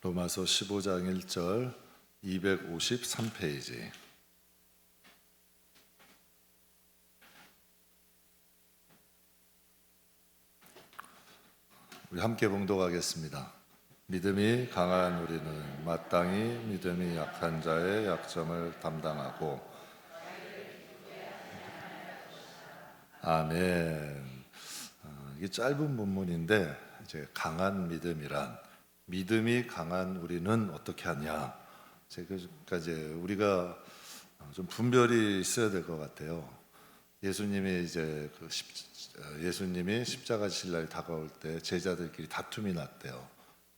로마서 15장 1절 253페이지. 우리 함께 봉독하겠습니다. 믿음이 강한 우리는 마땅히 믿음이 약한 자의 약점을 담당하고. 아멘. 이게 짧은 본문인데 이제 강한 믿음이란, 믿음이 강한 우리는 어떻게 하냐. 그러니까 이제 우리가 좀 분별이 있어야 될 것 같아요. 예수님이 십자가 지실 날이 다가올 때 제자들끼리 다툼이 났대요.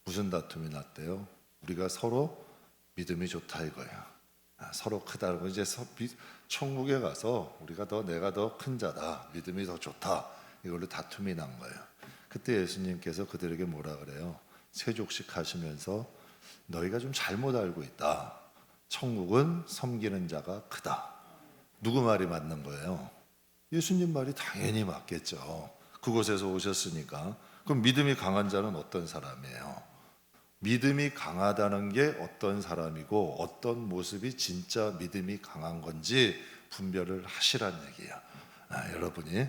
무슨 다툼이 났대요? 우리가 서로 믿음이 좋다 이거예요. 서로 크다고. 이제 천국에 가서 내가 더 큰 자다, 믿음이 더 좋다, 이걸로 다툼이 난 거예요. 그때 예수님께서 그들에게 뭐라 그래요? 세족식 하시면서 너희가 좀 잘못 알고 있다. 천국은 섬기는 자가 크다. 누구 말이 맞는 거예요? 예수님 말이 당연히 맞겠죠. 그곳에서 오셨으니까. 그럼 믿음이 강한 자는 어떤 사람이에요? 믿음이 강하다는 게 어떤 사람이고 어떤 모습이 진짜 믿음이 강한 건지 분별을 하시란 얘기야. 여러분이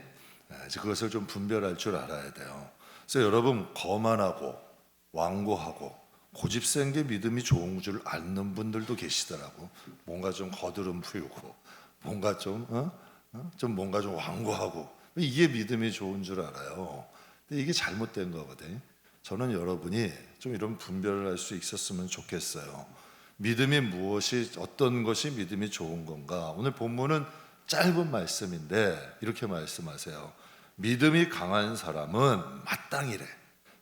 그것을 좀 분별할 줄 알아야 돼요. 그래서 여러분, 거만하고 완고하고 고집센 게 믿음이 좋은 줄 아는 분들도 계시더라고. 뭔가 좀 거드름 피우고 뭔가 좀 완고하고, 이게 믿음이 좋은 줄 알아요. 근데 이게 잘못된 거거든. 저는 여러분이 좀 이런 분별을 할 수 있었으면 좋겠어요. 믿음이 어떤 것이 믿음이 좋은 건가? 오늘 본문은 짧은 말씀인데 이렇게 말씀하세요. 믿음이 강한 사람은 마땅히래.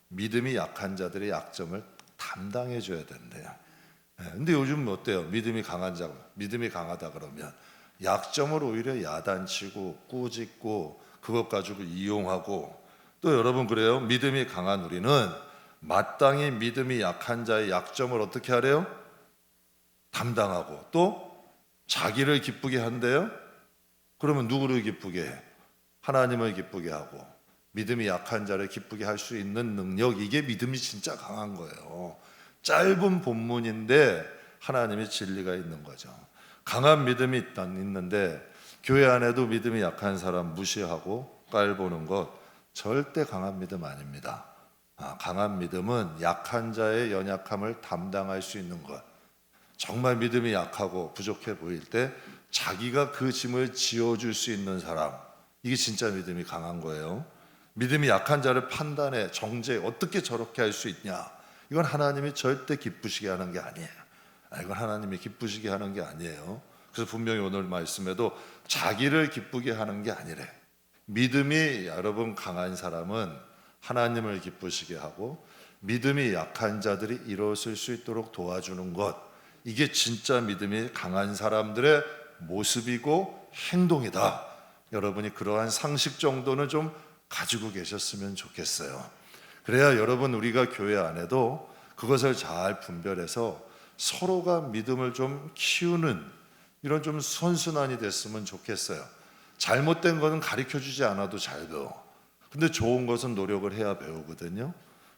믿음이 약한 자들의 약점을 담당해 줘야 된대요. 근데 요즘 어때요? 믿음이 강하다 그러면 약점을 오히려 야단치고 꾸짖고 그것 가지고 이용하고, 또 여러분 그래요? 믿음이 강한 우리는 마땅히 믿음이 약한 자의 약점을 어떻게 하래요? 담당하고, 또 자기를 기쁘게 한대요. 그러면 누구를 기쁘게 해? 하나님을 기쁘게 하고 믿음이 약한 자를 기쁘게 할 수 있는 능력, 이게 믿음이 진짜 강한 거예요. 짧은 본문인데 하나님의 진리가 있는 거죠. 강한 믿음이 있는데 교회 안에도 믿음이 약한 사람 무시하고 깔보는 것, 절대 강한 믿음 아닙니다. 강한 믿음은 약한 자의 연약함을 담당할 수 있는 것. 정말 믿음이 약하고 부족해 보일 때 자기가 그 짐을 지어줄 수 있는 사람, 이게 진짜 믿음이 강한 거예요. 믿음이 약한 자를 판단해 정죄, 어떻게 저렇게 할 수 있냐, 이건 하나님이 절대 기쁘시게 하는 게 아니에요. 이건 하나님이 기쁘시게 하는 게 아니에요. 그래서 분명히 오늘 말씀에도 자기를 기쁘게 하는 게 아니래. 믿음이 여러분 강한 사람은 하나님을 기쁘시게 하고 믿음이 약한 자들이 일어설 수 있도록 도와주는 것, 이게 진짜 믿음이 강한 사람들의 모습이고 행동이다. 여러분이 그러한 상식 정도는 좀 가지고 계셨으면 좋겠어요. 그래야 여러분, 우리가 교회 안에도 그것을 잘 분별해서 서로가 믿음을 좀 키우는 이런 좀 선순환이 됐으면 좋겠어요. 잘못된 거는 가르쳐주지 않아도 잘 배워. 근데 좋은 것은 노력을 해야 배우거든요.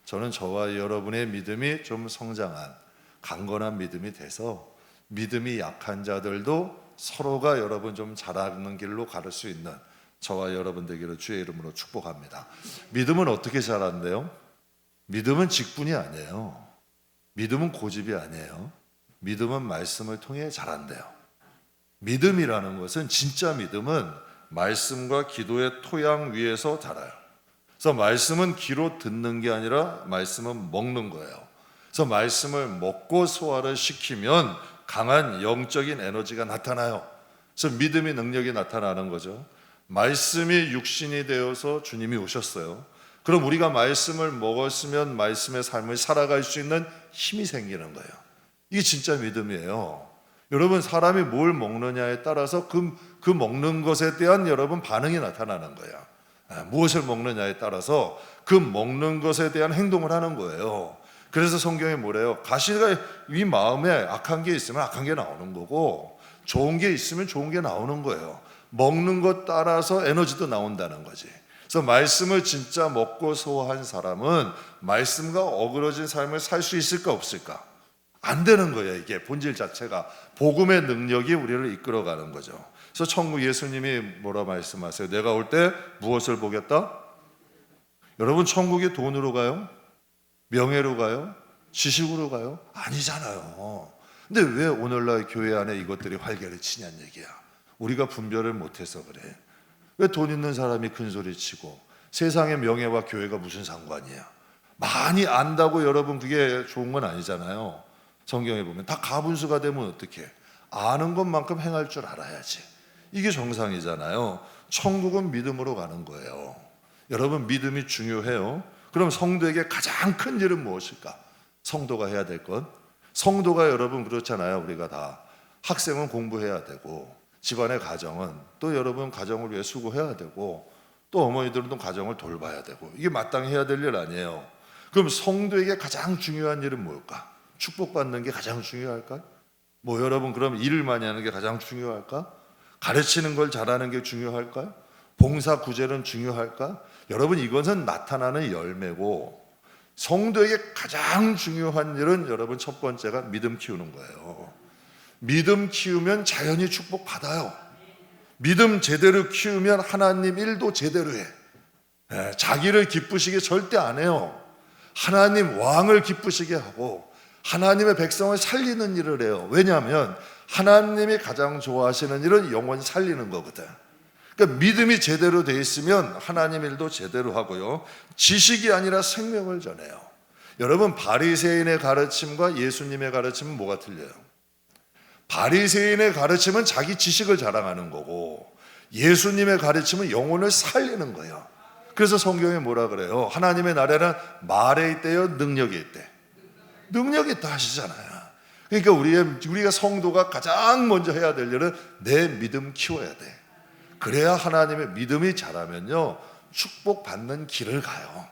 저는 저와 여러분의 믿음이 좀 성장한 강건한 믿음이 돼서 믿음이 약한 자들도 서로가 여러분 좀 자라는 길로 갈 수 있는 저와 여러분 되기를 주의 이름으로 축복합니다. 믿음은 어떻게 자란대요? 믿음은 직분이 아니에요. 믿음은 고집이 아니에요. 믿음은 말씀을 통해 자란대요. 믿음이라는 것은, 진짜 믿음은 말씀과 기도의 토양 위에서 자라요. 그래서 말씀은 귀로 듣는 게 아니라 말씀은 먹는 거예요. 그래서 말씀을 먹고 소화를 시키면 강한 영적인 에너지가 나타나요. 그래서 믿음의 능력이 나타나는 거죠. 말씀이 육신이 되어서 주님이 오셨어요. 그럼 우리가 말씀을 먹었으면 말씀의 삶을 살아갈 수 있는 힘이 생기는 거예요. 이게 진짜 믿음이에요. 여러분, 사람이 뭘 먹느냐에 따라서 그 먹는 것에 대한 여러분 반응이 나타나는 거예요. 무엇을 먹느냐에 따라서 그 먹는 것에 대한 행동을 하는 거예요. 그래서 성경에 뭐래요? 가시가 이 마음에 악한 게 있으면 악한 게 나오는 거고 좋은 게 있으면 좋은 게 나오는 거예요. 먹는 것 따라서 에너지도 나온다는 거지. 그래서 말씀을 진짜 먹고 소화한 사람은 말씀과 어그러진 삶을 살 수 있을까 없을까? 안 되는 거예요. 이게 본질 자체가 복음의 능력이 우리를 이끌어가는 거죠. 그래서 천국 예수님이 뭐라 말씀하세요? 내가 올 때 무엇을 보겠다? 여러분 천국이 돈으로 가요? 명예로 가요? 지식으로 가요? 아니잖아요. 근데 왜 오늘날 교회 안에 이것들이 활개를 치냐는 얘기야. 우리가 분별을 못해서 그래. 왜 돈 있는 사람이 큰 소리 치고 세상의 명예와 교회가 무슨 상관이야? 많이 안다고 여러분 그게 좋은 건 아니잖아요. 성경에 보면 다 가분수가 되면 어떡해? 아는 것만큼 행할 줄 알아야지. 이게 정상이잖아요. 천국은 믿음으로 가는 거예요. 여러분 믿음이 중요해요. 그럼 성도에게 가장 큰 일은 무엇일까? 성도가 해야 될 건? 성도가 여러분 그렇잖아요. 우리가 다 학생은 공부해야 되고 집안의 가정은 또 여러분 가정을 위해 수고해야 되고 또 어머니들은 또 가정을 돌봐야 되고 이게 마땅히 해야 될 일 아니에요. 그럼 성도에게 가장 중요한 일은 뭘까? 축복받는 게 가장 중요할까? 뭐 여러분 그럼 일을 많이 하는 게 가장 중요할까? 가르치는 걸 잘하는 게 중요할까요? 봉사 구제는 중요할까? 여러분 이것은 나타나는 열매고 성도에게 가장 중요한 일은 여러분 첫 번째가 믿음 키우는 거예요. 믿음 키우면 자연히 축복받아요. 믿음 제대로 키우면 하나님 일도 제대로 해. 자기를 기쁘시게 절대 안 해요. 하나님 왕을 기쁘시게 하고 하나님의 백성을 살리는 일을 해요. 왜냐하면 하나님이 가장 좋아하시는 일은 영혼 살리는 거거든. 그러니까 믿음이 제대로 돼 있으면 하나님 일도 제대로 하고요. 지식이 아니라 생명을 전해요. 여러분 바리새인의 가르침과 예수님의 가르침은 뭐가 틀려요? 바리새인의 가르침은 자기 지식을 자랑하는 거고 예수님의 가르침은 영혼을 살리는 거예요. 그래서 성경에 뭐라 그래요? 하나님의 나라는 말에 있대요, 능력이 있대. 능력이 있다 하시잖아요. 그러니까 우리가 성도가 가장 먼저 해야 될 일은 내 믿음 키워야 돼. 그래야 하나님의 믿음이 자라면요 축복받는 길을 가요.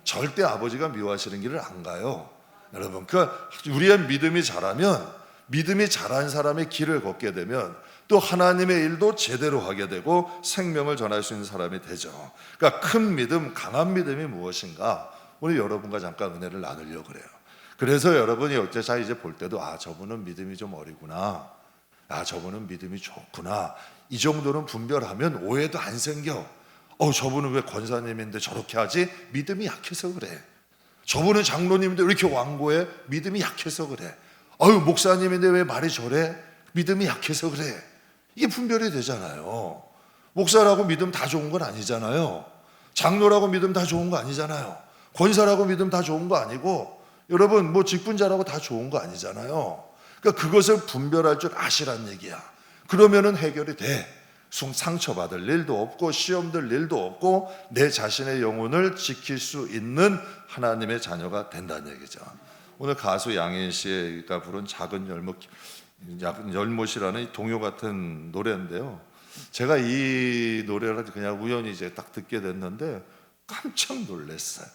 절대 아버지가 미워하시는 길을 안 가요. 여러분 그러니까 우리의 믿음이 자라면 믿음이 자란 사람의 길을 걷게 되면 또 하나님의 일도 제대로 하게 되고 생명을 전할 수 있는 사람이 되죠. 그러니까 큰 믿음, 강한 믿음이 무엇인가 오늘 여러분과 잠깐 은혜를 나누려고 그래요. 그래서 여러분이 어째서 이제 볼 때도 저분은 믿음이 좀 어리구나, 저분은 믿음이 좋구나, 이 정도는 분별하면 오해도 안 생겨. 저분은 왜 권사님인데 저렇게 하지? 믿음이 약해서 그래. 저분은 장로님인데 왜 이렇게 완고해? 믿음이 약해서 그래. 목사님인데 왜 말이 저래? 믿음이 약해서 그래. 이게 분별이 되잖아요. 목사라고 믿음 다 좋은 건 아니잖아요. 장로라고 믿음 다 좋은 거 아니잖아요. 권사라고 믿음 다 좋은 거 아니고 여러분 뭐 직분자라고 다 좋은 거 아니잖아요. 그러니까 그것을 분별할 줄 아시란 얘기야. 그러면은 해결이 돼. 상처받을 일도 없고 시험 들 일도 없고 내 자신의 영혼을 지킬 수 있는 하나님의 자녀가 된다는 얘기죠. 오늘 가수 양인 씨가 부른 작은 열못이라는 동요 같은 노래인데요. 제가 이 노래를 그냥 우연히 이제 딱 듣게 됐는데 깜짝 놀랐어요.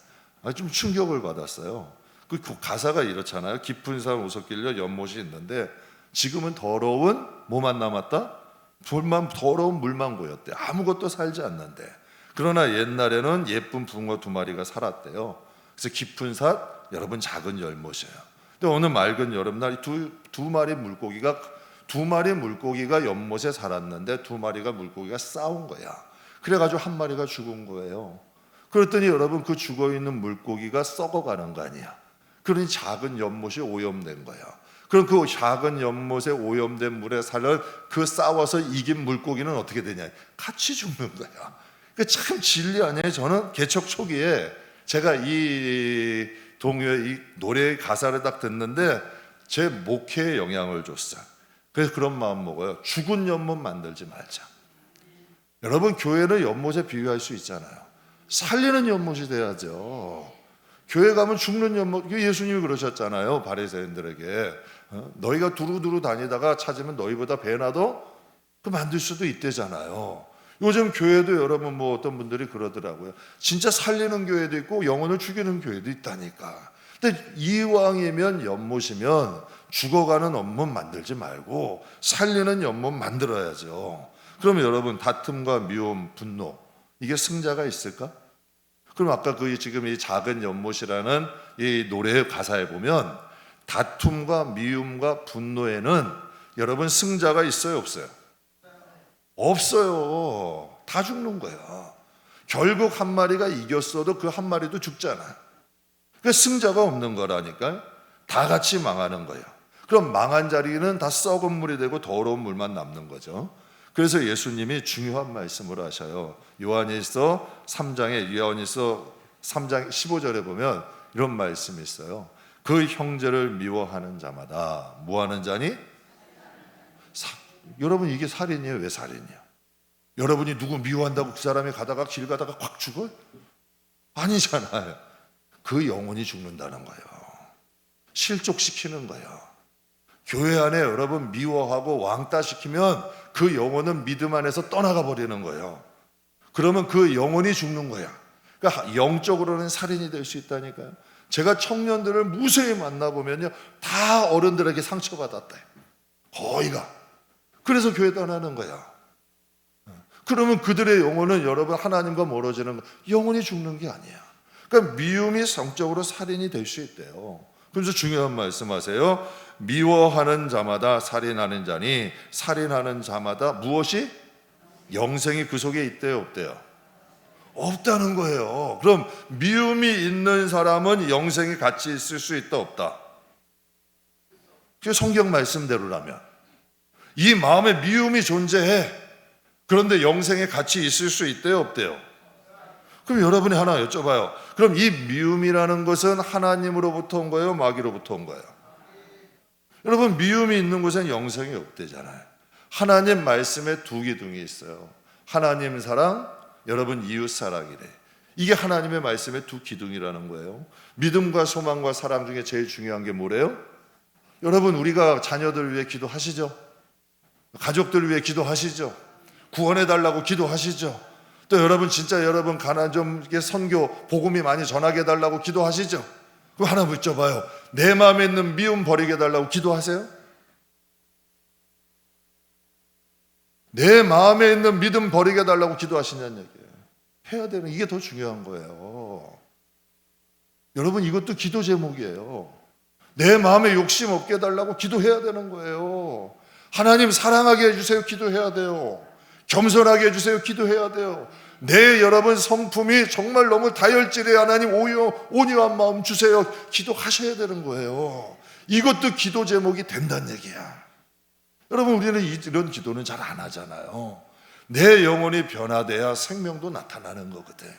좀 충격을 받았어요. 그 가사가 이렇잖아요. 깊은 산 오솔길로 연못이 있는데 지금은 더러운 뭐만 남았다? 더러운 물만 보였대. 아무것도 살지 않는데. 그러나 옛날에는 예쁜 붕어 2마리가 살았대요. 그래서 깊은 산, 여러분 작은 열못이에요. 근데 어느 맑은 여름날 두 마리 물고기가 연못에 살았는데 2마리가 물고기가 싸운 거야. 그래가지고 1마리가 죽은 거예요. 그랬더니 여러분 그 죽어있는 물고기가 썩어가는 거 아니야. 그러니 작은 연못이 오염된 거야. 그럼 그 작은 연못에 오염된 물에 살을 그 싸워서 이긴 물고기는 어떻게 되냐? 같이 죽는 거야. 그러니까 참 진리 아니에요. 저는 개척 초기에 제가 이 동요의 이 노래의 가사를 딱 듣는데 제 목회에 영향을 줬어요. 그래서 그런 마음 먹어요. 죽은 연못 만들지 말자. 여러분 교회는 연못에 비유할 수 있잖아요. 살리는 연못이 돼야죠. 교회 가면 죽는 연못, 예수님이 그러셨잖아요. 바리새인들에게 너희가 두루두루 다니다가 찾으면 너희보다 배나도 그 만들 수도 있대잖아요. 요즘 교회도 여러분 뭐 어떤 분들이 그러더라고요. 진짜 살리는 교회도 있고 영혼을 죽이는 교회도 있다니까. 근데 이왕이면 연못이면 죽어가는 연못 만들지 말고 살리는 연못 만들어야죠. 그러면 여러분 다툼과 미움, 분노 이게 승자가 있을까? 그럼 아까 그 지금 이 작은 연못이라는 이 노래의 가사에 보면 다툼과 미움과 분노에는 여러분 승자가 있어요, 없어요? 없어요. 다 죽는 거야. 결국 한 마리가 이겼어도 그 한 마리도 죽잖아. 그러니까 승자가 없는 거라니까요. 다 같이 망하는 거예요. 그럼 망한 자리는 다 썩은 물이 되고 더러운 물만 남는 거죠. 그래서 예수님이 중요한 말씀을 하셔요. 요한일서 3장 15절에 보면 이런 말씀이 있어요. 그 형제를 미워하는 자마다 뭐 하는 자니? 여러분, 이게 살인이에요? 왜 살인이에요? 여러분이 누구 미워한다고 그 사람이 가다가 길 가다가 콱 죽어요? 아니잖아요. 그 영혼이 죽는다는 거예요. 실족시키는 거예요. 교회 안에 여러분 미워하고 왕따시키면 그 영혼은 믿음 안에서 떠나가 버리는 거예요. 그러면 그 영혼이 죽는 거야. 그러니까 영적으로는 살인이 될 수 있다니까요. 제가 청년들을 무수히 만나보면요, 다 어른들에게 상처받았대. 거의가. 그래서 교회 떠나는 거야. 그러면 그들의 영혼은 여러분 하나님과 멀어지는 거, 영혼이 죽는 게 아니야. 그러니까 미움이 성적으로 살인이 될 수 있대요. 그래서 중요한 말씀하세요. 미워하는 자마다 살인하는 자니 살인하는 자마다 무엇이? 영생이 그 속에 있대요, 없대요? 없다는 거예요. 그럼 미움이 있는 사람은 영생이 같이 있을 수 있다, 없다? 그게 성경 말씀대로라면 이 마음에 미움이 존재해. 그런데 영생에 같이 있을 수 있대요, 없대요? 그럼 여러분이 하나 여쭤봐요. 그럼 이 미움이라는 것은 하나님으로부터 온 거예요, 마귀로부터 온 거예요? 여러분, 미움이 있는 곳엔 영생이 없대잖아요. 하나님 말씀에 두 기둥이 있어요. 하나님 사랑, 여러분 이웃 사랑이래. 이게 하나님의 말씀의 두 기둥이라는 거예요. 믿음과 소망과 사랑 중에 제일 중요한 게 뭐래요? 여러분, 우리가 자녀들 위해 기도하시죠? 가족들 위해 기도하시죠? 구원해 달라고 기도하시죠? 또 여러분, 진짜 여러분 가난 좀 선교 복음이 많이 전하게 해달라고 기도하시죠? 그럼 하나 여쭤봐요. 내 마음에 있는 미움 버리게 해달라고 기도하세요? 내 마음에 있는 믿음 버리게 해달라고 기도하시냐는 얘기예요. 해야 되는, 이게 더 중요한 거예요. 여러분, 이것도 기도 제목이에요. 내 마음에 욕심 없게 해달라고 기도해야 되는 거예요. 하나님 사랑하게 해주세요, 기도해야 돼요. 겸손하게 해주세요, 기도해야 돼요. 내 여러분 성품이 정말 너무 다혈질해, 하나님 온유한 마음 주세요, 기도하셔야 되는 거예요. 이것도 기도 제목이 된다는 얘기야. 여러분, 우리는 이런 기도는 잘 안 하잖아요. 내 영혼이 변화돼야 생명도 나타나는 거거든.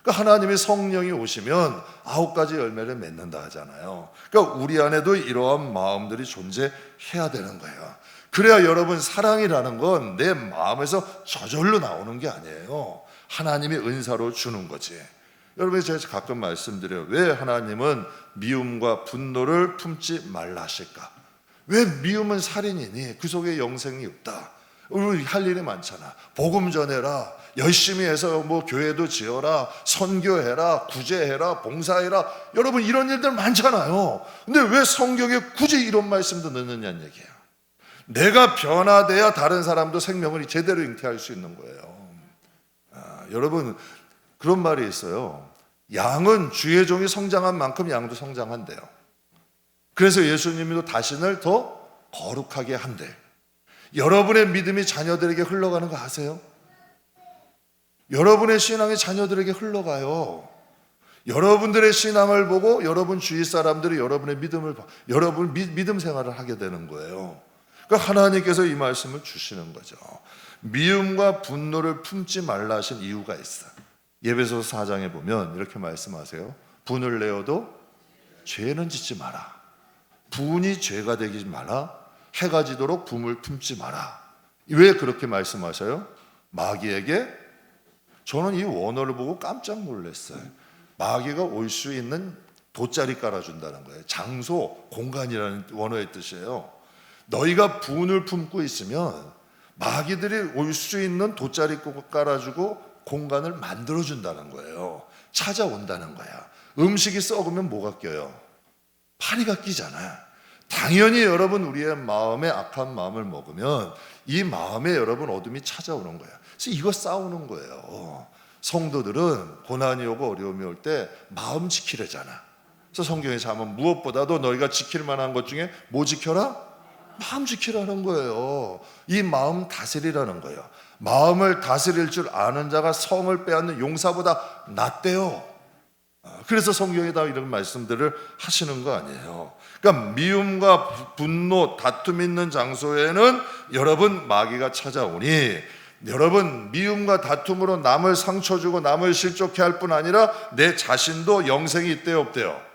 그러니까 하나님의 성령이 오시면 9가지 열매를 맺는다 하잖아요. 그러니까 우리 안에도 이러한 마음들이 존재해야 되는 거예요. 그래야 여러분, 사랑이라는 건 내 마음에서 저절로 나오는 게 아니에요. 하나님이 은사로 주는 거지. 여러분, 제가 가끔 말씀드려요. 왜 하나님은 미움과 분노를 품지 말라 하실까? 왜 미움은 살인이니? 그 속에 영생이 없다. 우리 할 일이 많잖아. 복음 전해라, 열심히 해서 뭐 교회도 지어라, 선교해라, 구제해라, 봉사해라. 여러분, 이런 일들 많잖아요. 근데 왜 성경에 굳이 이런 말씀도 넣느냐는 얘기예요. 내가 변화돼야 다른 사람도 생명을 제대로 잉태할 수 있는 거예요. 여러분, 그런 말이 있어요. 양은 주의 종이 성장한 만큼 양도 성장한대요. 그래서 예수님도 자신을 더 거룩하게 한대. 여러분의 믿음이 자녀들에게 흘러가는 거 아세요? 여러분의 신앙이 자녀들에게 흘러가요. 여러분들의 신앙을 보고 여러분 주위 사람들이 여러분의 믿음을, 여러분 믿음 생활을 하게 되는 거예요. 그러니까 하나님께서 이 말씀을 주시는 거죠. 미움과 분노를 품지 말라 하신 이유가 있어요. 에베소서 4장에 보면 이렇게 말씀하세요. 분을 내어도 죄는 짓지 마라. 분이 죄가 되지 마라. 해가 지도록 분을 품지 마라. 왜 그렇게 말씀하셔요? 마귀에게, 저는 이 원어를 보고 깜짝 놀랐어요. 마귀가 올 수 있는 돗자리 깔아준다는 거예요. 장소, 공간이라는 원어의 뜻이에요. 너희가 분을 품고 있으면 마귀들이 올 수 있는 돗자리 깔아주고 공간을 만들어준다는 거예요. 찾아온다는 거야. 음식이 썩으면 뭐가 껴요? 파리가 끼잖아. 당연히 여러분, 우리의 마음에 악한 마음을 먹으면 이 마음에 여러분 어둠이 찾아오는 거야. 그래서 이거 싸우는 거예요. 성도들은 고난이 오고 어려움이 올 때 마음 지키려잖아. 그래서 성경에 자면 무엇보다도 너희가 지킬 만한 것 중에 뭐 지켜라? 마음 지키라는 거예요. 이 마음 다스리라는 거예요. 마음을 다스릴 줄 아는 자가 성을 빼앗는 용사보다 낫대요. 그래서 성경에 다 이런 말씀들을 하시는 거 아니에요. 그러니까 미움과 분노, 다툼 있는 장소에는 여러분 마귀가 찾아오니, 여러분 미움과 다툼으로 남을 상처 주고 남을 실족해 할 뿐 아니라 내 자신도 영생이 있대요, 없대요?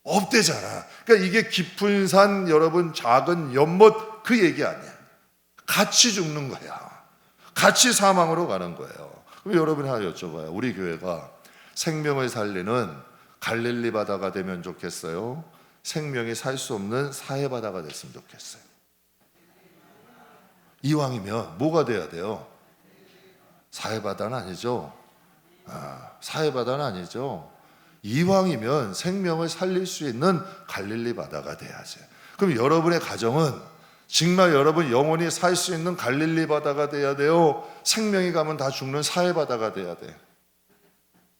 없대잖아. 그러니까 이게 깊은 산, 여러분 작은 연못 그 얘기 아니야. 같이 죽는 거야. 같이 사망으로 가는 거예요. 그럼 여러분이 하나 여쭤봐요. 우리 교회가 생명을 살리는 갈릴리 바다가 되면 좋겠어요? 생명이 살 수 없는 사해 바다가 됐으면 좋겠어요? 이왕이면 뭐가 돼야 돼요? 사해 바다는 아니죠. 사해 바다는 아니죠. 이왕이면 생명을 살릴 수 있는 갈릴리 바다가 돼야지. 그럼 여러분의 가정은 정말 여러분 영원히 살 수 있는 갈릴리 바다가 돼야 돼요? 생명이 가면 다 죽는 사해 바다가 돼야 돼?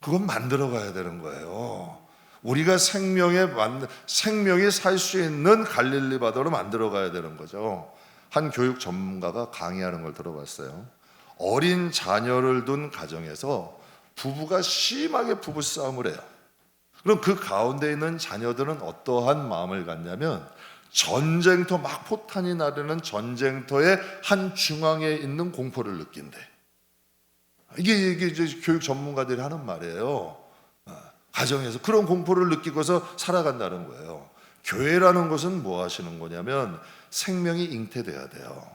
그건 만들어 가야 되는 거예요. 우리가 생명이 살 수 있는 갈릴리 바다로 만들어 가야 되는 거죠. 한 교육 전문가가 강의하는 걸 들어봤어요. 어린 자녀를 둔 가정에서 부부가 심하게 부부싸움을 해요. 그럼 그 가운데 있는 자녀들은 어떠한 마음을 갖냐면, 전쟁터, 막 포탄이 나르는 전쟁터의 한 중앙에 있는 공포를 느낀대. 이게 이제 교육 전문가들이 하는 말이에요. 가정에서 그런 공포를 느끼고서 살아간다는 거예요. 교회라는 것은 뭐 하시는 거냐면 생명이 잉태돼야 돼요.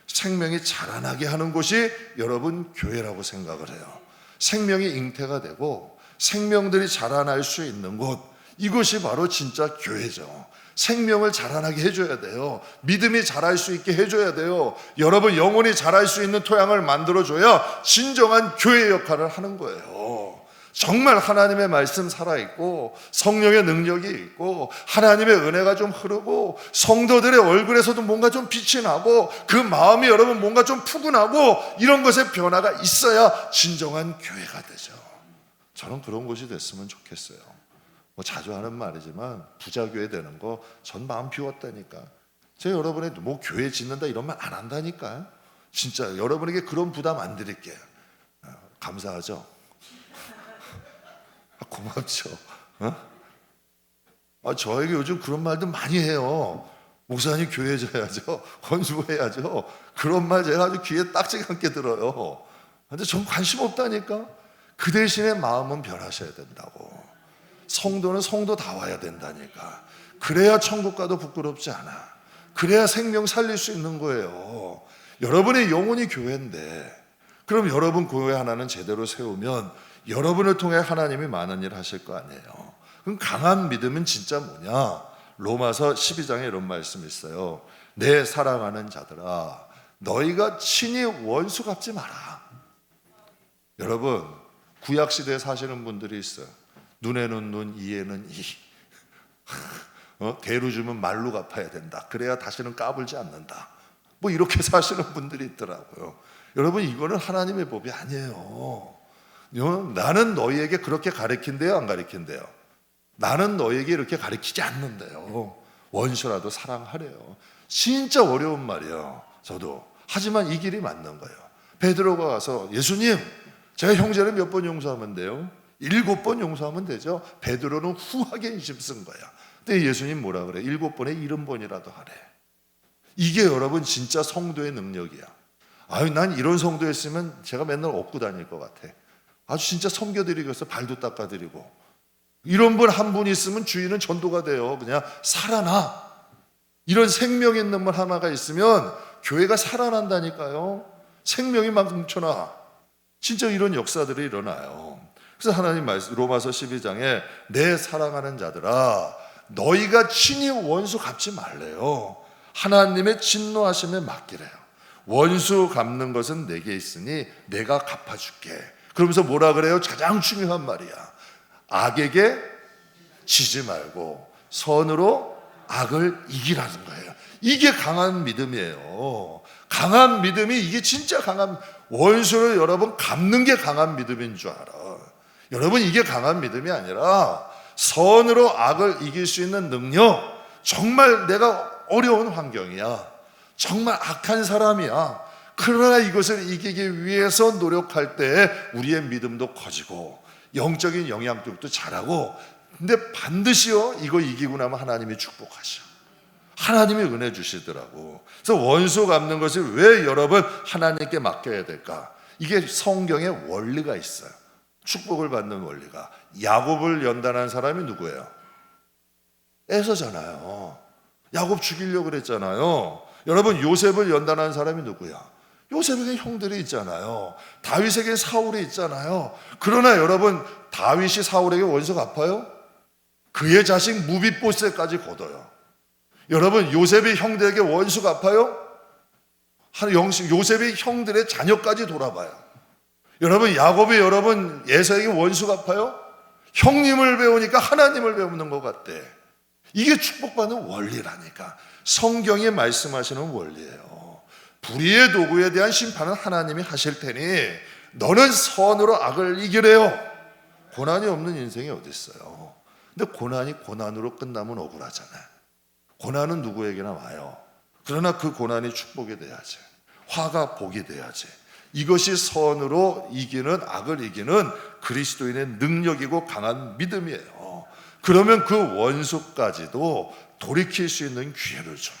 생명이 자라나게 하는 곳이 여러분 교회라고 생각을 해요. 생명이 잉태가 되고 생명들이 자라날 수 있는 곳, 이것이 바로 진짜 교회죠. 생명을 자라나게 해줘야 돼요. 믿음이 자랄 수 있게 해줘야 돼요. 여러분 영혼이 자랄 수 있는 토양을 만들어줘야 진정한 교회 역할을 하는 거예요. 정말 하나님의 말씀 살아있고 성령의 능력이 있고 하나님의 은혜가 좀 흐르고 성도들의 얼굴에서도 뭔가 좀 빛이 나고 그 마음이 여러분 뭔가 좀 푸근하고 이런 것의 변화가 있어야 진정한 교회가 되죠. 저는 그런 곳이 됐으면 좋겠어요. 뭐 자주 하는 말이지만 부자교회 되는 거 전 마음 비웠다니까. 제가 여러분의 뭐 교회 짓는다 이런 말 안 한다니까. 진짜 여러분에게 그런 부담 안 드릴게요. 감사하죠? 고맙죠. 저에게 요즘 그런 말도 많이 해요. 목사님 교회 져야죠. 건수해야죠. 그런 말 제가 아주 귀에 딱지 감게 들어요. 근데 전 관심 없다니까. 그 대신에 마음은 변하셔야 된다고. 성도는 성도다워야 된다니까. 그래야 천국 가도 부끄럽지 않아. 그래야 생명 살릴 수 있는 거예요. 여러분의 영혼이 교회인데, 그럼 여러분 교회 하나는 제대로 세우면 여러분을 통해 하나님이 많은 일 하실 거 아니에요. 그럼 강한 믿음은 진짜 뭐냐? 로마서 12장에 이런 말씀이 있어요. 내 사랑하는 자들아, 너희가 친히 원수 갚지 마라. 여러분 구약시대에 사시는 분들이 있어요. 눈에는 눈, 이에는 이. 대로 주면 말로 갚아야 된다. 그래야 다시는 까불지 않는다. 뭐 이렇게 사시는 분들이 있더라고요. 여러분 이거는 하나님의 법이 아니에요. 나는 너희에게 그렇게 가르친대요, 안 가르친대요? 나는 너희에게 이렇게 가르치지 않는데요. 원수라도 사랑하래요. 진짜 어려운 말이에요. 저도. 하지만 이 길이 맞는 거예요. 베드로가 와서 예수님, 제가 형제를 몇 번 용서하면 돼요? 7번 용서하면 되죠. 베드로는 후하게 인심 쓴 거야. 근데 예수님 뭐라 그래? 7번에 70번이라도 하래. 이게 여러분 진짜 성도의 능력이야. 난 이런 성도였으면 제가 맨날 업고 다닐 것 같아. 아주 진짜 섬겨드리고 해서 발도 닦아드리고. 이런 분 한 분 있으면 주인은 전도가 돼요. 그냥 살아나. 이런 생명 있는 분 하나가 있으면 교회가 살아난다니까요. 생명이 막 넘쳐나. 진짜 이런 역사들이 일어나요. 그래서 하나님 말씀 로마서 12장에 내 사랑하는 자들아, 너희가 친히 원수 갚지 말래요. 하나님의 진노하심에 맡기래요. 원수 갚는 것은 내게 있으니 내가 갚아줄게. 그러면서 뭐라 그래요? 가장 중요한 말이야. 악에게 지지 말고 선으로 악을 이기라는 거예요. 이게 강한 믿음이에요. 강한 믿음이 이게 진짜 강한, 원수를 여러분 갚는 게 강한 믿음인 줄 알아. 여러분 이게 강한 믿음이 아니라 선으로 악을 이길 수 있는 능력, 정말 내가 어려운 환경이야, 정말 악한 사람이야, 그러나 이것을 이기기 위해서 노력할 때 우리의 믿음도 커지고 영적인 영향력도 자라고, 근데 반드시요 이거 이기고 나면 하나님이 축복하셔. 하나님이 은혜 주시더라고. 그래서 원수 갚는 것이 왜 여러분 하나님께 맡겨야 될까? 이게 성경에 원리가 있어요. 축복을 받는 원리가. 야곱을 연단한 사람이 누구예요? 에서잖아요. 야곱 죽이려고 그랬잖아요. 여러분 요셉을 연단한 사람이 누구야? 요셉에게 형들이 있잖아요. 다윗에게 사울이 있잖아요. 그러나 여러분 다윗이 사울에게 원수 갚아요? 그의 자식 무비보셋까지 거둬요. 여러분 요셉이 형들에게 원수 갚아요? 요셉이 형들의 자녀까지 돌아봐요. 여러분 야곱이 여러분 에서에게 원수 갚아요? 형님을 배우니까 하나님을 배우는 것 같대. 이게 축복받는 원리라니까. 성경이 말씀하시는 원리예요. 불의의 도구에 대한 심판은 하나님이 하실 테니 너는 선으로 악을 이기래요. 고난이 없는 인생이 어디 있어요? 근데 고난이 고난으로 끝나면 억울하잖아요. 고난은 누구에게나 와요. 그러나 그 고난이 축복이 돼야지, 화가 복이 돼야지. 이것이 선으로 이기는, 악을 이기는 그리스도인의 능력이고 강한 믿음이에요. 그러면 그 원수까지도 돌이킬 수 있는 기회를 줘요.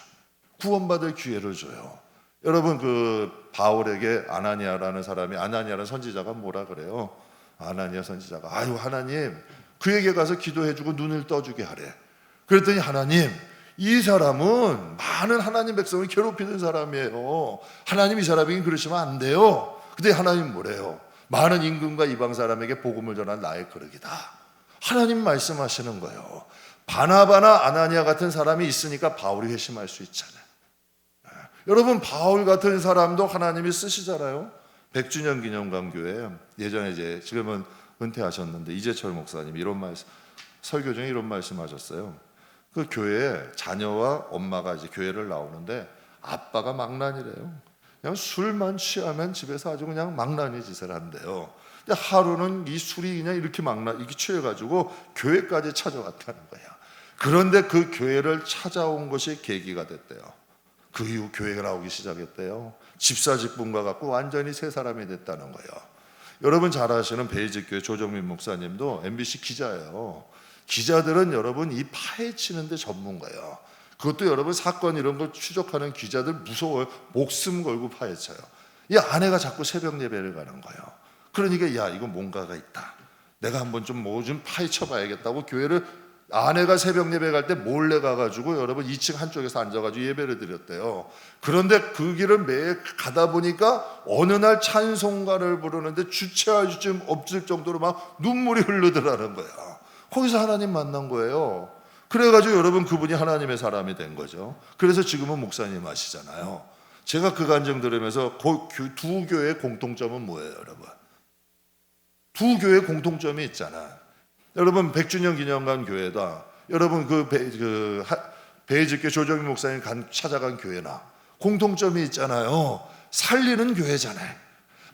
구원받을 기회를 줘요. 여러분 그 바울에게 아나니아라는 사람이, 아나니아라는 선지자가 뭐라 그래요? 아나니아 선지자가 아유 하나님 그에게 가서 기도해주고 눈을 떠주게 하래. 그랬더니 하나님 이 사람은 많은 하나님 백성을 괴롭히는 사람이에요. 하나님 이 사람에게 그러시면 안 돼요. 근데 하나님 뭐래요? 많은 임금과 이방 사람에게 복음을 전한 나의 거룩이다. 하나님 말씀하시는 거예요. 바나바나 아나니아 같은 사람이 있으니까 바울이 회심할 수 있잖아요. 여러분 바울 같은 사람도 하나님이 쓰시잖아요. 100주년 기념관 교회 예전에 이제 지금은 은퇴하셨는데 이재철 목사님 이런 말씀, 설교 중에 이런 말씀하셨어요. 그 교회에 자녀와 엄마가 이제 교회를 나오는데 아빠가 망난이래요. 그냥 술만 취하면 집에서 아주 그냥 망나니 짓을 한대요. 근데 하루는 이 술이 그냥 이렇게 취해가지고 교회까지 찾아왔다는 거야. 그런데 그 교회를 찾아온 것이 계기가 됐대요. 그 이후 교회가 나오기 시작했대요. 집사 직분과 갖고 완전히 새 사람이 됐다는 거예요. 여러분 잘 아시는 베이직교회 조정민 목사님도 MBC 기자예요. 기자들은 여러분 이 파헤치는 데 전문가예요. 그것도 여러분 사건 이런 걸 추적하는 기자들 무서워요. 목숨 걸고 파헤쳐요. 이 아내가 자꾸 새벽 예배를 가는 거예요. 그러니까 야 이거 뭔가가 있다. 내가 한번 좀 파헤쳐 봐야겠다고 교회를, 아내가 새벽 예배 갈 때 몰래 가가지고 여러분 2층 한쪽에서 앉아가지고 예배를 드렸대요. 그런데 그 길을 매일 가다 보니까 어느 날 찬송가를 부르는데 주체할 수 없을 정도로 막 눈물이 흐르더라는 거야. 거기서 하나님 만난 거예요. 그래가지고 여러분 그분이 하나님의 사람이 된 거죠. 그래서 지금은 목사님 하시잖아요. 제가 그 간증 들으면서 두 교회의 공통점은 뭐예요 여러분? 두 교회의 공통점이 있잖아. 여러분 100주년 기념관 교회다. 여러분 베이직교회 조정민 목사님 찾아간 교회나 공통점이 있잖아요. 살리는 교회잖아요.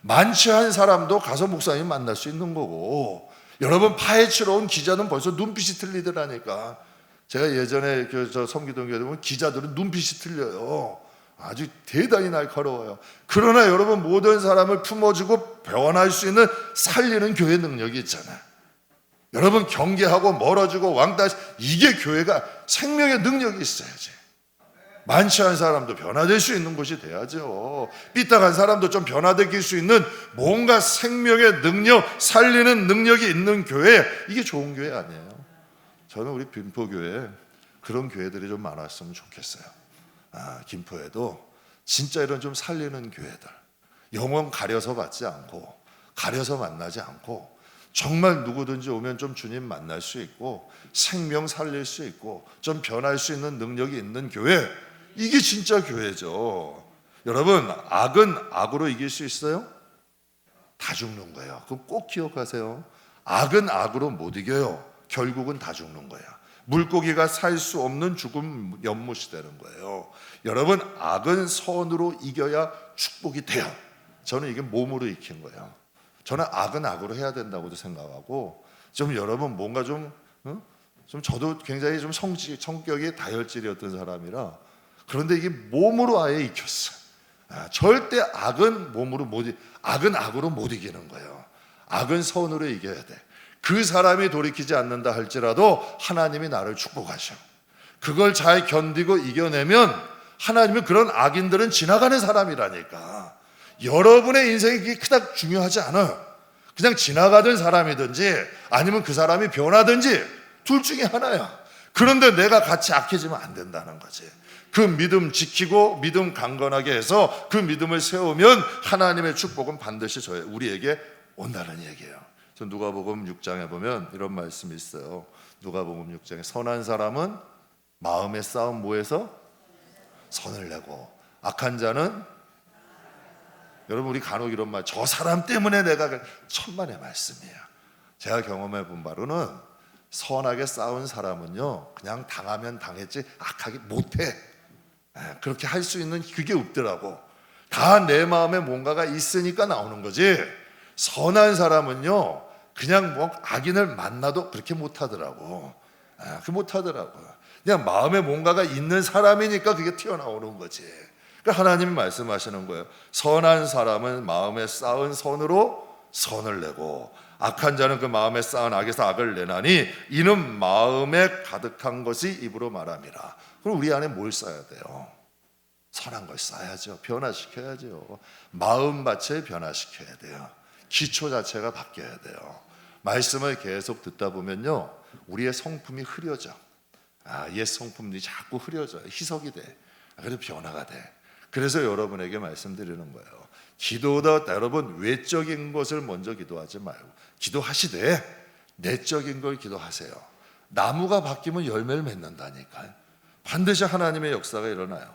많지 않은 사람도 가서 목사님 만날 수 있는 거고, 여러분 파헤치러 온 기자는 벌써 눈빛이 틀리더라니까. 제가 예전에 저 섬기던 교회 보면 기자들은 눈빛이 틀려요. 아주 대단히 날카로워요. 그러나 여러분 모든 사람을 품어주고 변할 수 있는 살리는 교회 능력이 있잖아요. 여러분 경계하고 멀어지고 왕따, 이게 교회가 생명의 능력이 있어야지. 많지 않은 사람도 변화될 수 있는 곳이 돼야죠. 삐딱한 사람도 좀 변화될 수 있는 뭔가 생명의 능력, 살리는 능력이 있는 교회, 이게 좋은 교회 아니에요. 저는 우리 김포교회에 그런 교회들이 좀 많았으면 좋겠어요. 김포에도 진짜 이런 좀 살리는 교회들, 영혼 가려서 받지 않고 가려서 만나지 않고 정말 누구든지 오면 좀 주님 만날 수 있고 생명 살릴 수 있고 좀 변할 수 있는 능력이 있는 교회, 이게 진짜 교회죠. 여러분 악은 악으로 이길 수 있어요? 다 죽는 거예요. 그거 꼭 기억하세요. 악은 악으로 못 이겨요. 결국은 다 죽는 거야. 물고기가 살 수 없는 죽음, 연못이 되는 거예요. 여러분 악은 선으로 이겨야 축복이 돼요. 저는 이게 몸으로 익힌 거예요. 저는 악은 악으로 해야 된다고도 생각하고, 좀 여러분 뭔가 좀 좀 저도 굉장히 좀 성격이 다혈질이었던 사람이라, 그런데 이게 몸으로 아예 익혔어요. 절대 악은 악은 악으로 못 이기는 거예요. 악은 선으로 이겨야 돼. 그 사람이 돌이키지 않는다 할지라도 하나님이 나를 축복하셔. 그걸 잘 견디고 이겨내면 하나님은 그런 악인들은 지나가는 사람이라니까. 여러분의 인생이 그게 그닥 중요하지 않아요. 그냥 지나가던 사람이든지 아니면 그 사람이 변하든지 둘 중에 하나야. 그런데 내가 같이 악해지면 안 된다는 거지. 그 믿음 지키고 믿음 강건하게 해서 그 믿음을 세우면 하나님의 축복은 반드시 우리에게 온다는 얘기예요. 저 누가복음 6장에 보면 이런 말씀이 있어요. 누가복음 6장에 선한 사람은 마음의 싸움 뭐에서? 선을 내고, 악한 자는, 여러분 우리 간혹 이런 말, 저 사람 때문에 내가, 천만의 말씀이에요. 제가 경험해 본 바로는 선하게 싸운 사람은요 그냥 당하면 당했지 악하게 못해. 그렇게 할 수 있는 그게 없더라고. 다 내 마음에 뭔가가 있으니까 나오는 거지. 선한 사람은요 그냥 뭐 악인을 만나도 그렇게 못하더라고. 그렇게 못하더라고. 그냥 마음에 뭔가가 있는 사람이니까 그게 튀어나오는 거지. 그러니까 하나님이 말씀하시는 거예요. 선한 사람은 마음에 쌓은 선으로 선을 내고, 악한 자는 그 마음에 쌓은 악에서 악을 내나니 이는 마음에 가득한 것이 입으로 말함이라. 그럼 우리 안에 뭘 쌓아야 돼요? 선한 걸 쌓아야죠. 변화시켜야죠. 마음밭을 변화시켜야 돼요. 기초 자체가 바뀌어야 돼요. 말씀을 계속 듣다 보면요 우리의 성품이 흐려져. 옛 성품들이 자꾸 흐려져. 희석이 돼. 그래서 변화가 돼. 그래서 여러분에게 말씀드리는 거예요. 기도다, 여러분 외적인 것을 먼저 기도하지 말고 기도하시되 내적인 걸 기도하세요. 나무가 바뀌면 열매를 맺는다니까요. 반드시 하나님의 역사가 일어나요.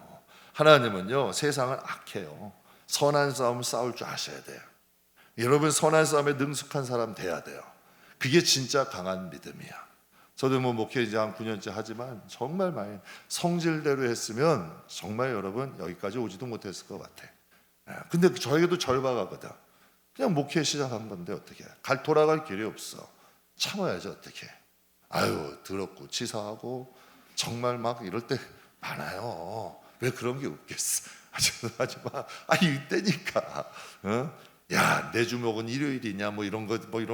하나님은요 세상을 악해요. 선한 싸움 싸울 줄 아셔야 돼요. 여러분 선한 싸움에 능숙한 사람 돼야 돼요. 그게 진짜 강한 믿음이야. 저도 뭐 목회 이제 한 9년째 하지만 정말 많이 성질대로 했으면 정말 여러분 여기까지 오지도 못했을 것 같아. 근데 저에게도 절박하거든. 그냥 목회 시작한 건데 어떻게 돌아갈 길이 없어. 참아야지 어떻게. 아유 더럽고 치사하고 정말 막 이럴 때 많아요. 왜 그런 게 없겠어. 하지 마. 이때니까. 야, 내 주먹은 일요일이냐 뭐 이런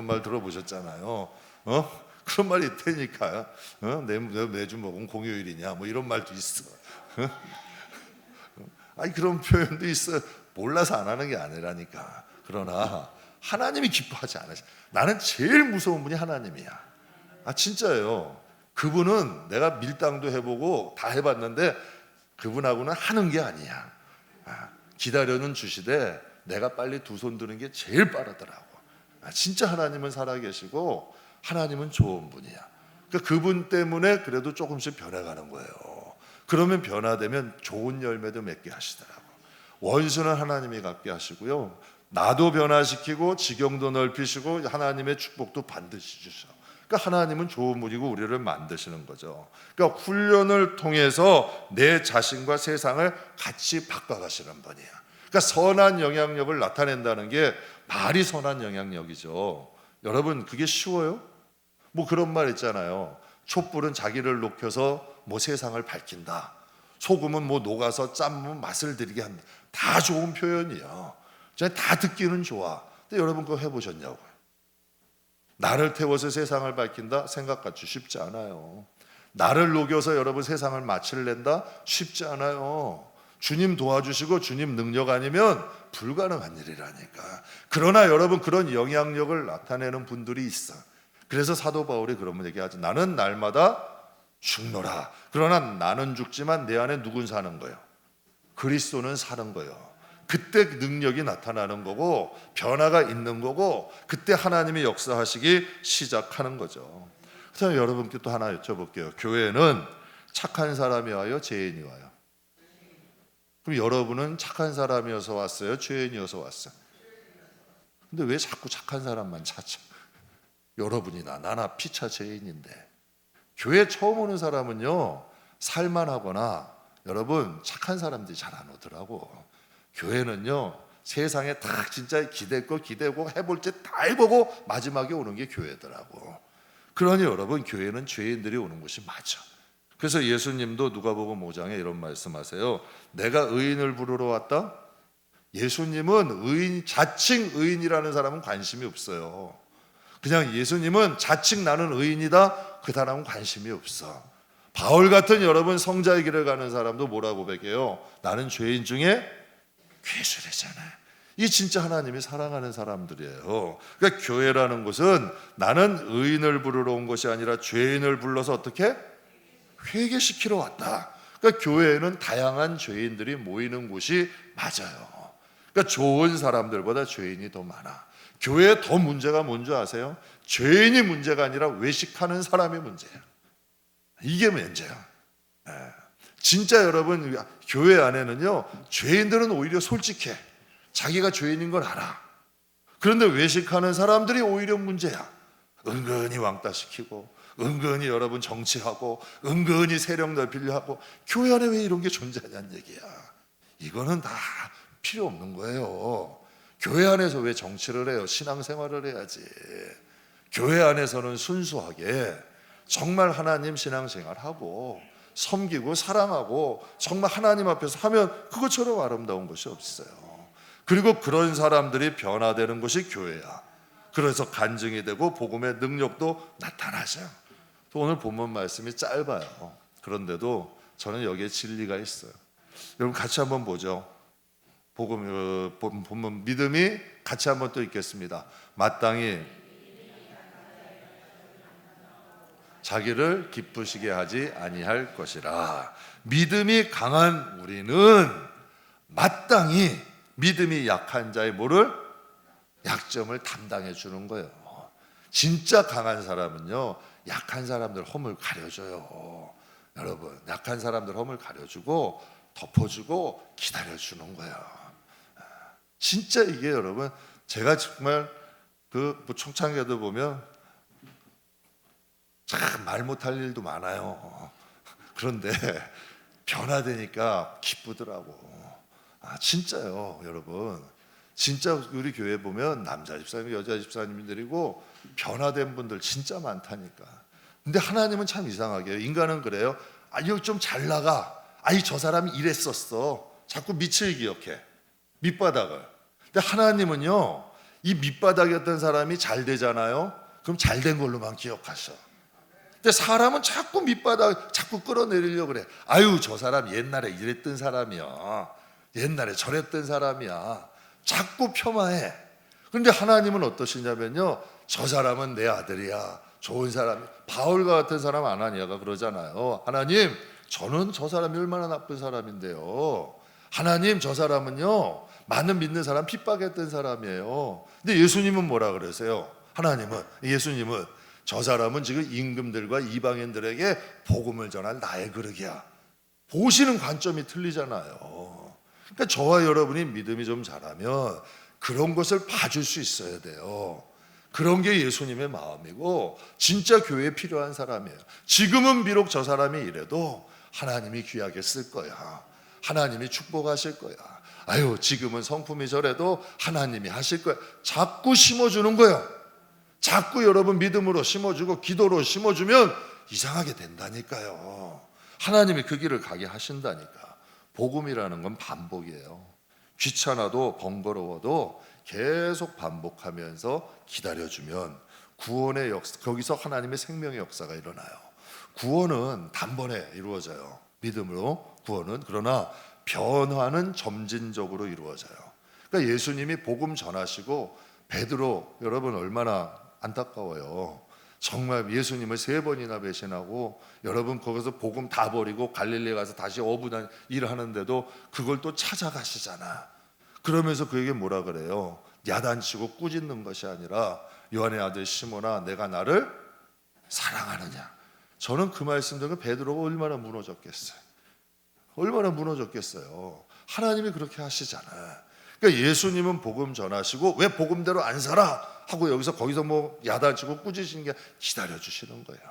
말 들어보셨잖아요. 그런 말이 있다니까요. 내 주먹은 공휴일이냐 뭐 이런 말도 있어. 그런 표현도 있어. 몰라서 안 하는 게 아니라니까. 그러나 하나님이 기뻐하지 않으셔. 나는 제일 무서운 분이 하나님이야. 진짜예요. 그분은 내가 밀당도 해보고 다 해봤는데 그분하고는 하는 게 아니야. 기다려는 주시되 내가 빨리 두 손 드는 게 제일 빠르더라고. 진짜 하나님은 살아계시고 하나님은 좋은 분이야. 그러니까 그분 때문에 그래도 조금씩 변해가는 거예요. 그러면 변화되면 좋은 열매도 맺게 하시더라고. 원수는 하나님이 갖게 하시고요. 나도 변화시키고 지경도 넓히시고 하나님의 축복도 반드시 주셔. 그러니까 하나님은 좋은 분이고 우리를 만드시는 거죠. 그러니까 훈련을 통해서 내 자신과 세상을 같이 바꿔가시는 분이야. 그러니까 선한 영향력을 나타낸다는 게 말이 선한 영향력이죠. 여러분 그게 쉬워요? 뭐 그런 말 있잖아요. 촛불은 자기를 녹여서 뭐 세상을 밝힌다. 소금은 뭐 녹아서 짠 맛을 들이게 한다. 다 좋은 표현이야. 다 듣기는 좋아. 근데 여러분 그거 해보셨냐고요? 나를 태워서 세상을 밝힌다? 생각같이 쉽지 않아요. 나를 녹여서 여러분 세상을 맛을 낸다? 쉽지 않아요. 주님 도와주시고 주님 능력 아니면 불가능한 일이라니까. 그러나 여러분 그런 영향력을 나타내는 분들이 있어. 그래서 사도 바울이 그런 얘기하죠. 나는 날마다 죽노라. 그러나 나는 죽지만 내 안에 누군 사는 거예요? 그리스도는 사는 거예요. 그때 능력이 나타나는 거고 변화가 있는 거고 그때 하나님이 역사하시기 시작하는 거죠. 그래서 여러분께 또 하나 여쭤볼게요. 교회는 착한 사람이 와요? 죄인이 와요? 그럼 여러분은 착한 사람이어서 왔어요? 죄인이어서 왔어요? 근데 왜 자꾸 착한 사람만 찾죠? 여러분이나 나나 피차 죄인인데. 교회 처음 오는 사람은요 살만하거나 여러분 착한 사람들이 잘 안 오더라고. 교회는요 세상에 다 진짜 기대고 해볼 짓 다 해보고 마지막에 오는 게 교회더라고. 그러니 여러분, 교회는 죄인들이 오는 곳이 맞아. 그래서 예수님도 누가복음 5장에 이런 말씀하세요. 내가 의인을 부르러 왔다? 예수님은 의인, 자칭 의인이라는 사람은 관심이 없어요. 그냥 예수님은 자칭 나는 의인이다, 그 사람은 관심이 없어. 바울 같은 여러분 성자의 길을 가는 사람도 뭐라고 고백해요? 나는 죄인 중에 괴수래잖아요. 이 진짜 하나님이 사랑하는 사람들이에요. 그러니까 교회라는 곳은 나는 의인을 부르러 온 것이 아니라 죄인을 불러서 어떻게? 회개시키러 왔다. 그러니까 교회에는 다양한 죄인들이 모이는 곳이 맞아요. 그러니까 좋은 사람들보다 죄인이 더 많아. 교회에 더 문제가 뭔지 아세요? 죄인이 문제가 아니라 외식하는 사람이 문제야. 이게 문제야. 진짜 여러분, 교회 안에는요, 죄인들은 오히려 솔직해. 자기가 죄인인 걸 알아. 그런데 외식하는 사람들이 오히려 문제야. 은근히 왕따시키고, 은근히 여러분 정치하고, 은근히 세력 넓히려 하고. 교회 안에 왜 이런 게 존재하냐는 얘기야. 이거는 다 필요 없는 거예요. 교회 안에서 왜 정치를 해요? 신앙생활을 해야지. 교회 안에서는 순수하게 정말 하나님 신앙생활하고 섬기고 사랑하고 정말 하나님 앞에서 하면 그것처럼 아름다운 것이 없어요. 그리고 그런 사람들이 변화되는 것이 교회야. 그래서 간증이 되고 복음의 능력도 나타나죠. 오늘 본문 말씀이 짧아요. 그런데도 저는 여기에 진리가 있어요. 여러분 같이 한번 보죠. 본문 믿음이 같이 한번 또 읽겠습니다. 마땅히 자기를 기쁘시게 하지 아니할 것이라. 믿음이 강한 우리는 마땅히 믿음이 약한 자의 뭐를? 약점을 담당해 주는 거예요. 진짜 강한 사람은요, 약한 사람들 험을 가려줘요. 여러분, 약한 사람들 험을 가려주고 덮어주고 기다려주는 거예요. 진짜 이게 여러분, 제가 정말 초창기에도 보면 참 말 못할 일도 많아요. 그런데 변화되니까 기쁘더라고. 진짜요, 여러분. 진짜 우리 교회 보면 남자 집사님, 여자 집사님들이고 변화된 분들 진짜 많다니까. 근데 하나님은 참 이상하게, 인간은 그래요. 이거 좀 잘 나가. 저 사람이 이랬었어. 자꾸 밑을 기억해. 밑바닥을. 근데 하나님은요, 이 밑바닥이었던 사람이 잘 되잖아요. 그럼 잘 된 걸로만 기억하셔. 근데 사람은 자꾸 밑바닥 자꾸 끌어내리려고 그래. 저 사람 옛날에 이랬던 사람이야. 옛날에 저랬던 사람이야. 자꾸 폄하해. 그런데 하나님은 어떠시냐면요, 저 사람은 내 아들이야. 좋은 사람. 바울과 같은 사람 아나니아가 그러잖아요. 하나님, 저는 저 사람이 얼마나 나쁜 사람인데요. 하나님, 저 사람은요, 많은 믿는 사람 핍박했던 사람이에요. 근데 예수님은 뭐라 그러세요? 예수님은 저 사람은 지금 임금들과 이방인들에게 복음을 전할 나의 그릇이야. 보시는 관점이 틀리잖아요. 그러니까 저와 여러분이 믿음이 좀 자라면 그런 것을 봐줄 수 있어야 돼요. 그런 게 예수님의 마음이고 진짜 교회에 필요한 사람이에요. 지금은 비록 저 사람이 이래도 하나님이 귀하게 쓸 거야. 하나님이 축복하실 거야. 지금은 성품이 저래도 하나님이 하실 거야. 자꾸 심어주는 거예요. 자꾸 여러분 믿음으로 심어주고 기도로 심어주면 이상하게 된다니까요. 하나님이 그 길을 가게 하신다니까. 복음이라는 건 반복이에요. 귀찮아도 번거로워도 계속 반복하면서 기다려주면 구원의 역사, 거기서 하나님의 생명의 역사가 일어나요. 구원은 단번에 이루어져요. 믿음으로 구원은. 그러나 변화는 점진적으로 이루어져요. 그러니까 예수님이 복음 전하시고 베드로, 여러분 얼마나 안타까워요. 정말 예수님을 3번이나 배신하고 여러분 거기서 복음 다 버리고 갈릴리에 가서 다시 어부단 일하는데도 그걸 또 찾아가시잖아. 그러면서 그에게 뭐라 그래요? 야단치고 꾸짖는 것이 아니라 요한의 아들 시몬아, 내가 나를 사랑하느냐. 저는 그 말씀 듣고 베드로가 얼마나 무너졌겠어요. 얼마나 무너졌겠어요. 하나님이 그렇게 하시잖아. 그러니까 예수님은 복음 전하시고 왜 복음대로 안 살아? 하고 거기서 뭐 야단치고 꾸짖으시는 게 기다려주시는 거예요.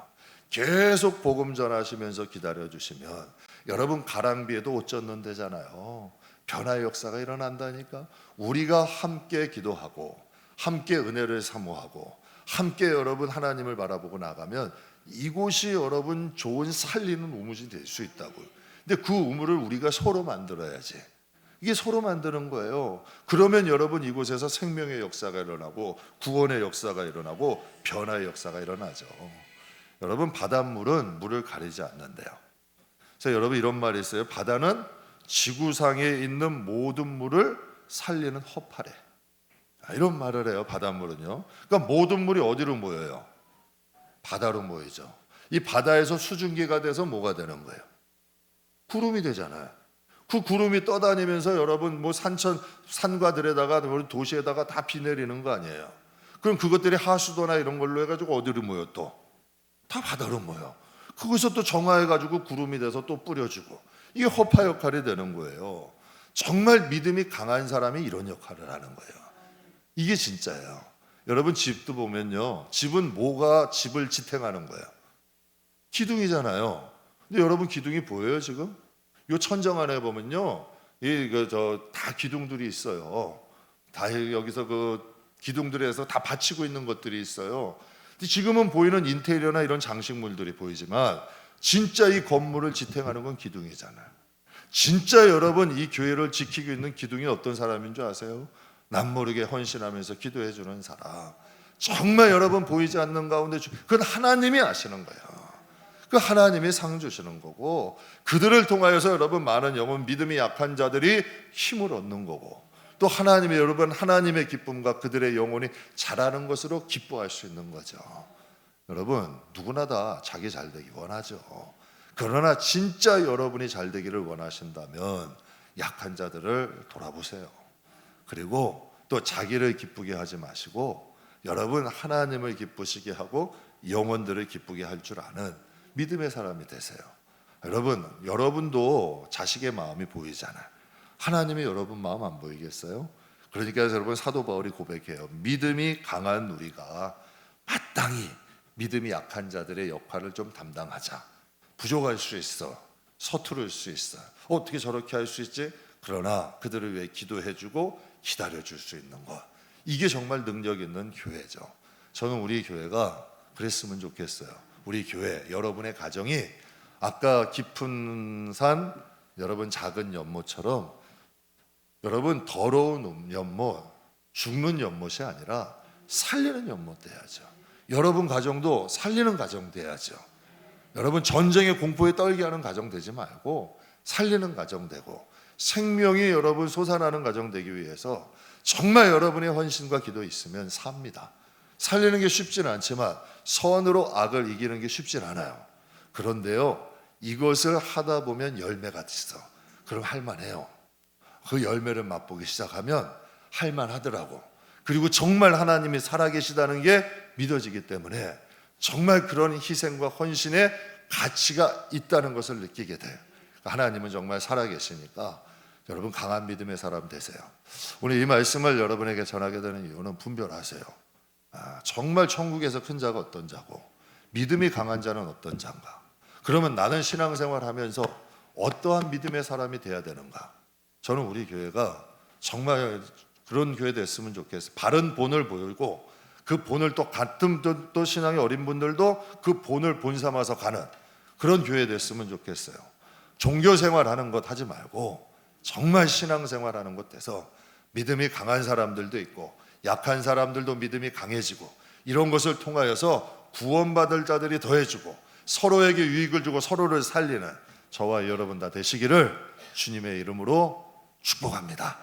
계속 복음 전하시면서 기다려주시면 여러분 가랑비에도 옷 젖는 데잖아요. 변화의 역사가 일어난다니까. 우리가 함께 기도하고 함께 은혜를 사모하고 함께 여러분 하나님을 바라보고 나가면 이곳이 여러분 좋은 살리는 우물이 될 수 있다고요. 근데 그 우물을 우리가 서로 만들어야지. 이게 서로 만드는 거예요. 그러면 여러분 이곳에서 생명의 역사가 일어나고 구원의 역사가 일어나고 변화의 역사가 일어나죠. 여러분 바닷물은 물을 가리지 않는데요. 그래서 여러분 이런 말이 있어요. 바다는 지구상에 있는 모든 물을 살리는 허파래. 이런 말을 해요. 바닷물은요. 그러니까 모든 물이 어디로 모여요? 바다로 모이죠. 이 바다에서 수증기가 돼서 뭐가 되는 거예요? 구름이 되잖아요. 그 구름이 떠다니면서 여러분 뭐 산과 들에다가 도시에다가 다 비 내리는 거 아니에요. 그럼 그것들이 하수도나 이런 걸로 해가지고 어디로 모여 또? 다 바다로 모여. 그것을 또 정화해가지고 구름이 돼서 또 뿌려주고 이게 허파 역할이 되는 거예요. 정말 믿음이 강한 사람이 이런 역할을 하는 거예요. 이게 진짜예요. 여러분 집도 보면요. 집은 뭐가 집을 지탱하는 거예요? 기둥이잖아요. 근데 여러분 기둥이 보여요 지금? 요 천정 안에 보면요. 다 기둥들이 있어요. 다 여기서 그 기둥들에서 다 받치고 있는 것들이 있어요. 근데 지금은 보이는 인테리어나 이런 장식물들이 보이지만 진짜 이 건물을 지탱하는 건 기둥이잖아요. 진짜 여러분 이 교회를 지키고 있는 기둥이 어떤 사람인 줄 아세요? 남모르게 헌신하면서 기도해 주는 사람. 정말 여러분 보이지 않는 가운데 그건 하나님이 아시는 거예요. 그 하나님이 상 주시는 거고 그들을 통하여서 여러분 많은 영혼 믿음이 약한 자들이 힘을 얻는 거고 또 하나님이 여러분 하나님의 기쁨과 그들의 영혼이 자라는 것으로 기뻐할 수 있는 거죠. 여러분 누구나 다 자기 잘 되기 원하죠. 그러나 진짜 여러분이 잘 되기를 원하신다면 약한 자들을 돌아보세요. 그리고 또 자기를 기쁘게 하지 마시고 여러분 하나님을 기쁘시게 하고 영혼들을 기쁘게 할 줄 아는 믿음의 사람이 되세요. 여러분도 자식의 마음이 보이잖아요. 하나님이 여러분 마음 안 보이겠어요? 그러니까 여러분 사도 바울이 고백해요. 믿음이 강한 우리가 마땅히 믿음이 약한 자들의 역할을 좀 담당하자. 부족할 수 있어. 서투를 수 있어. 어떻게 저렇게 할 수 있지? 그러나 그들을 위해 기도해주고 기다려줄 수 있는 것. 이게 정말 능력 있는 교회죠. 저는 우리 교회가 그랬으면 좋겠어요. 우리 교회, 여러분의 가정이 아까 깊은 산, 여러분 작은 연못처럼 여러분 더러운 연못, 죽는 연못이 아니라 살리는 연못 돼야죠. 여러분 가정도 살리는 가정 돼야죠. 여러분 전쟁의 공포에 떨게 하는 가정 되지 말고 살리는 가정 되고 생명이 여러분 솟아나는 가정 되기 위해서 정말 여러분의 헌신과 기도 있으면 삽니다. 살리는 게 쉽지는 않지만 선으로 악을 이기는 게 쉽진 않아요. 그런데요 이것을 하다 보면 열매가 있어. 그럼 할만해요. 그 열매를 맛보기 시작하면 할만하더라고. 그리고 정말 하나님이 살아계시다는 게 믿어지기 때문에 정말 그런 희생과 헌신의 가치가 있다는 것을 느끼게 돼요. 하나님은 정말 살아계시니까 여러분 강한 믿음의 사람 되세요. 오늘 이 말씀을 여러분에게 전하게 되는 이유는 분별하세요. 정말 천국에서 큰 자가 어떤 자고 믿음이 강한 자는 어떤 자인가. 그러면 나는 신앙생활 하면서 어떠한 믿음의 사람이 돼야 되는가. 저는 우리 교회가 정말 그런 교회 됐으면 좋겠어요. 바른 본을 보이고 그 본을 또 같은 또 신앙이 어린 분들도 그 본을 본 삼아서 가는 그런 교회 됐으면 좋겠어요. 종교생활하는 것 하지 말고 정말 신앙생활하는 것 돼서 믿음이 강한 사람들도 있고 약한 사람들도 믿음이 강해지고 이런 것을 통하여서 구원받을 자들이 더해지고 서로에게 유익을 주고 서로를 살리는 저와 여러분 다 되시기를 주님의 이름으로 축복합니다.